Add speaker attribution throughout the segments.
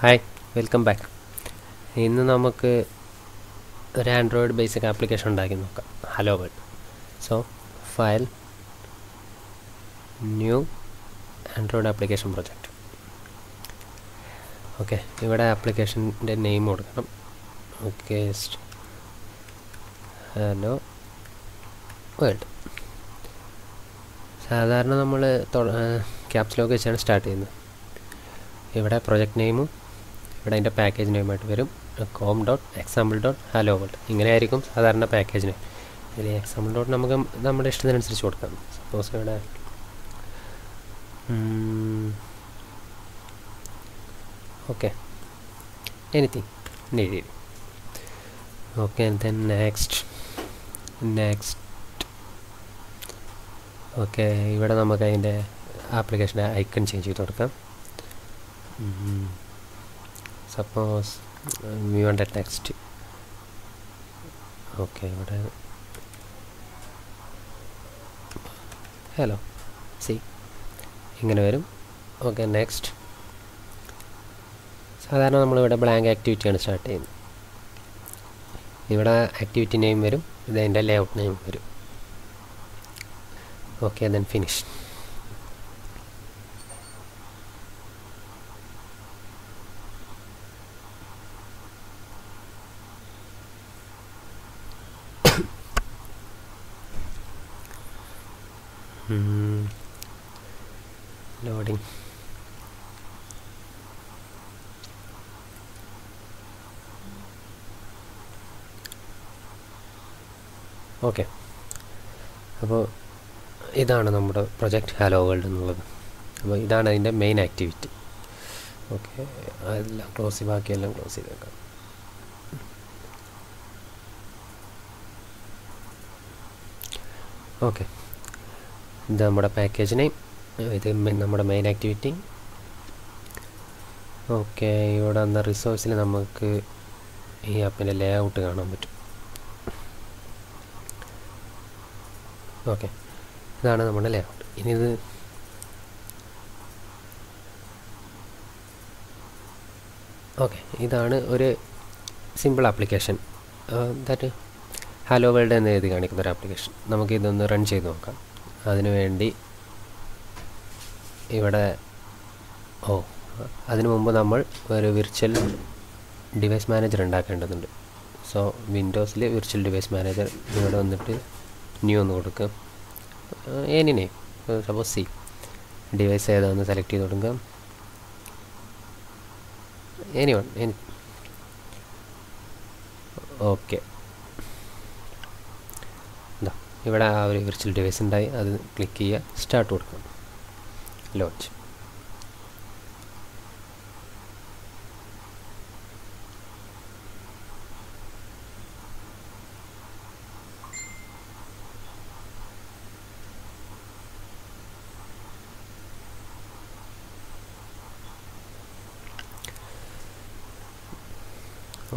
Speaker 1: Hi, welcome back. ഇന്ന് നമുക്ക് ഒരു ആൻഡ്രോയിഡ് ബേസിക് ആപ്ലിക്കേഷൻ ഉണ്ടാക്കി നോക്കാം. Hello world. So file, new Android application project. Okay, ഇവിടെ ആപ്ലിക്കേഷൻ്റെ നെയിം കൊടുക്കണം. Okay, hello world. സാധാരണ നമ്മൾ ക്യാപ്സ് ലോക്ക് വെച്ചാണ് സ്റ്റാർട്ട് ചെയ്യുന്നത്. ഇവിടെ പ്രൊജക്റ്റ് നെയിമും ഇവിടെ അതിൻ്റെ പാക്കേജ് നെയിമായിട്ട് വരും. com.example.hello world ഇങ്ങനെയായിരിക്കും സാധാരണ പാക്കേജ് നെയിം. ഇതിൽ എക്സാമ്പിൾ ഡോട്ട് നമുക്ക് നമ്മുടെ ഇഷ്ടത്തിനനുസരിച്ച് കൊടുക്കാം. സപ്പോസ് ഇവിടെ okay anything need. Okay, then next. Okay, ഇവിടെ നമുക്ക് അതിൻ്റെ ആപ്ലിക്കേഷൻ്റെ ഐക്കൺ ചേഞ്ച് ചെയ്ത് കൊടുക്കാം. Suppose we want A text. Okay, ഇവിടെ ഹലോ സി ഇങ്ങനെ വരും. Okay, next. സാധാരണ നമ്മളിവിടെ ബ്ലാങ്ക് ആക്ടിവിറ്റിയാണ് സ്റ്റാർട്ട് ചെയ്യുന്നത്. ഇവിടെ ആക്ടിവിറ്റി നെയിം വരും, ഇത് അതിൻ്റെ ലേഔട്ട് നെയിം വരും. Okay, then finish. Loading. Okay, അപ്പോൾ ഇതാണ് നമ്മുടെ പ്രൊജക്റ്റ് ഹലോ വേൾഡ് എന്നുള്ളത്. അപ്പോൾ ഇതാണ് അതിൻ്റെ മെയിൻ ആക്ടിവിറ്റി. ഓക്കെ, അതെല്ലാം ബാക്കിയെല്ലാം ക്ലോസ് ചെയ്തേക്കാം. ഓക്കെ, ഇത് നമ്മുടെ പാക്കേജ് നെയിം, ഇത് നമ്മുടെ മെയിൻ ആക്ടിവിറ്റി. ഓക്കെ, ഇവിടെ വന്ന റിസോഴ്സിൽ നമുക്ക് ഈ ആപ്പിൻ്റെ ലേ ഔട്ട് കാണാൻ പറ്റും. ഓക്കെ, ഇതാണ് നമ്മുടെ ലേ ഔട്ട്. ഇനി ഇത് ഓക്കെ, ഇതാണ് ഒരു simple application. That hello world എന്ന് എഴുതി കാണിക്കുന്ന ഒരു ആപ്ലിക്കേഷൻ. നമുക്കിതൊന്ന് റൺ ചെയ്ത് നോക്കാം. അതിനുവേണ്ടി ഇവിടെ അതിനു മുമ്പ് നമ്മൾ ഒരു വിർച്വൽ ഡിവൈസ് മാനേജർ ഉണ്ടാക്കേണ്ടതുണ്ട്. സോ വിൻഡോസിൽ വിർച്വൽ ഡിവൈസ് മാനേജർ ഇവിടെ വന്നിട്ട് ന്യൂ ഒന്ന് കൊടുക്കുക. Any name, suppose C. Device ഏതാണെന്ന് സെലക്ട് ചെയ്ത് കൊടുക്കുക. എനി. ഓക്കെ, ഇവിടെ ആ ഒരു വിർച്വൽ ഡിവൈസ് ഉണ്ടായി, അത് ക്ലിക്ക് ചെയ്യുക, സ്റ്റാർട്ട് കൊടുക്കുക, ലോഞ്ച്.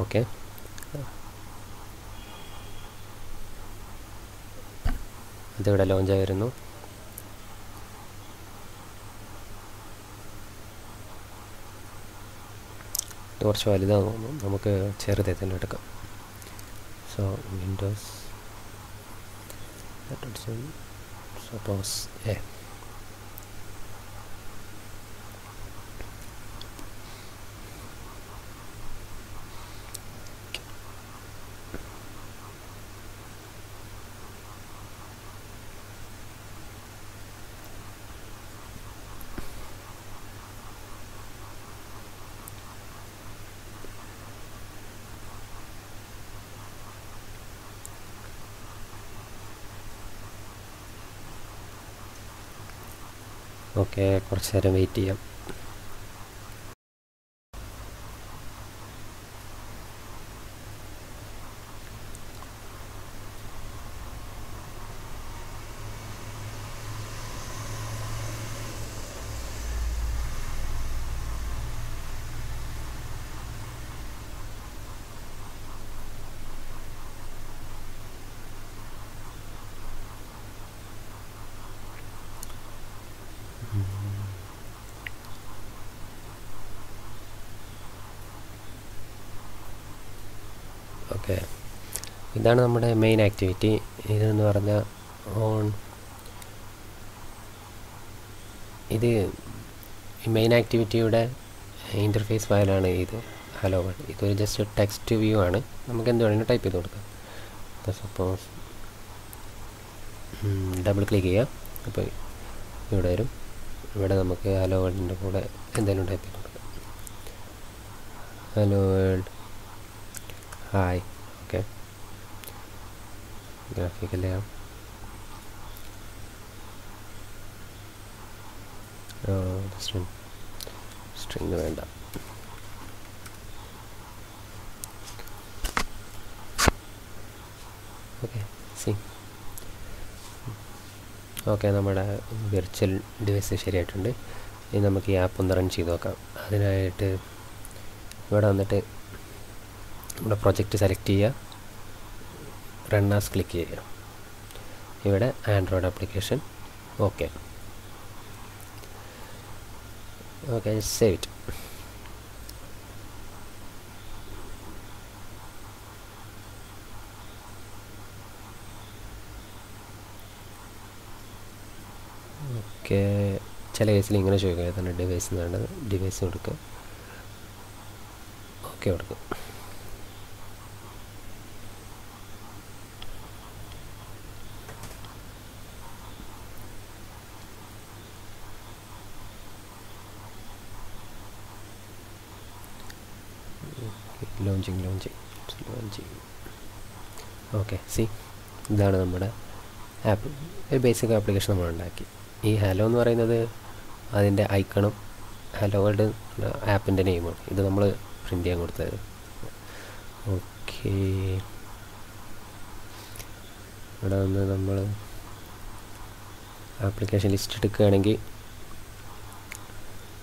Speaker 1: ഓക്കെ, അതിവിടെ ലോഞ്ചായി വരുന്നു. കുറച്ച് വലുതാന്ന് തോന്നുന്നു, നമുക്ക് ചെറുതേ തന്നെ എടുക്കാം. സോ വിൻഡോസ് സപ്പോസ് ഓക്കെ, കുറച്ച് നേരം വെയിറ്റ് ചെയ്യാം. ഓക്കെ, ഇതാണ് നമ്മുടെ മെയിൻ ആക്ടിവിറ്റി. ഇതെന്ന് പറഞ്ഞാൽ ഇത് മെയിൻ ആക്ടിവിറ്റിയുടെ ഇൻ്റർഫേസ് ഫയലാണ് ഇത്. Hello world. ഇതൊരു ജസ്റ്റ് ടെക്സ്റ്റ് വ്യൂ ആണ്. നമുക്ക് എന്ത് വേണമെങ്കിലും ടൈപ്പ് ചെയ്ത് കൊടുക്കാം. സപ്പോസ് ഡബിൾ ക്ലിക്ക് ചെയ്യാം, അപ്പോൾ ഇവിടെ വരും. ഇവിടെ നമുക്ക് ഹലോ വേൾഡിൻ്റെ കൂടെ എന്തെങ്കിലും ടൈപ്പ് ചെയ്ത് കൊടുക്കാം. Hello world, hi. ഓക്കെ, ഗ്രാഫിക്കല്ലേ സ്ട്രിങ് വേണ്ട. Okay, C. ഓക്കെ, നമ്മുടെ വിർച്വൽ ഡിവൈസ് ശരിയായിട്ടുണ്ട്. ഇനി നമുക്ക് ഈ ആപ്പ് ഒന്ന് റൺ ചെയ്ത് നോക്കാം. അതിനായിട്ട് ഇവിടെ വന്നിട്ട് നമ്മുടെ പ്രൊജക്റ്റ് സെലക്ട് ചെയ്യുക, റൺ ആസ് ക്ലിക്ക് ചെയ്യുക. ഇവിടെ Android application. Okay, okay, save it. Okay, ചില കേസിൽ ഇങ്ങനെ ചോദിക്കുക ഏതാണ് ഡിവൈസ് വേണ്ടത്. ഡിവൈസ് കൊടുക്കുക. ഓക്കെ കൊടുക്കുക. ലോഞ്ചിങ്. ഓക്കെ, സി, ഇതാണ് നമ്മുടെ ആപ്പ്. ഒരു ബേസിക് ആപ്ലിക്കേഷൻ നമ്മൾ ഉണ്ടാക്കി. ഈ ഹലോ എന്ന് പറയുന്നത് അതിൻ്റെ ഐക്കണും ഹലോ വേൾഡ് ആപ്പിൻ്റെ നെയിമാണ്. ഇത് നമ്മൾ പ്രിൻ്റ് ചെയ്യാൻ കൊടുത്തത്. ഓക്കെ, ഇവിടെ വന്ന് നമ്മൾ ആപ്ലിക്കേഷൻ ലിസ്റ്റ് എടുക്കുകയാണെങ്കിൽ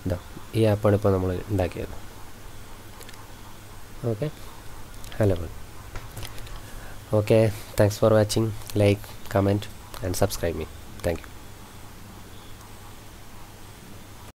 Speaker 1: ഇതാ ഈ ആപ്പാണ് ഇപ്പോൾ നമ്മൾ ഉണ്ടാക്കിയത്. Okay, hello world. Okay, thanks for watching. Like, comment and subscribe me. Thank you.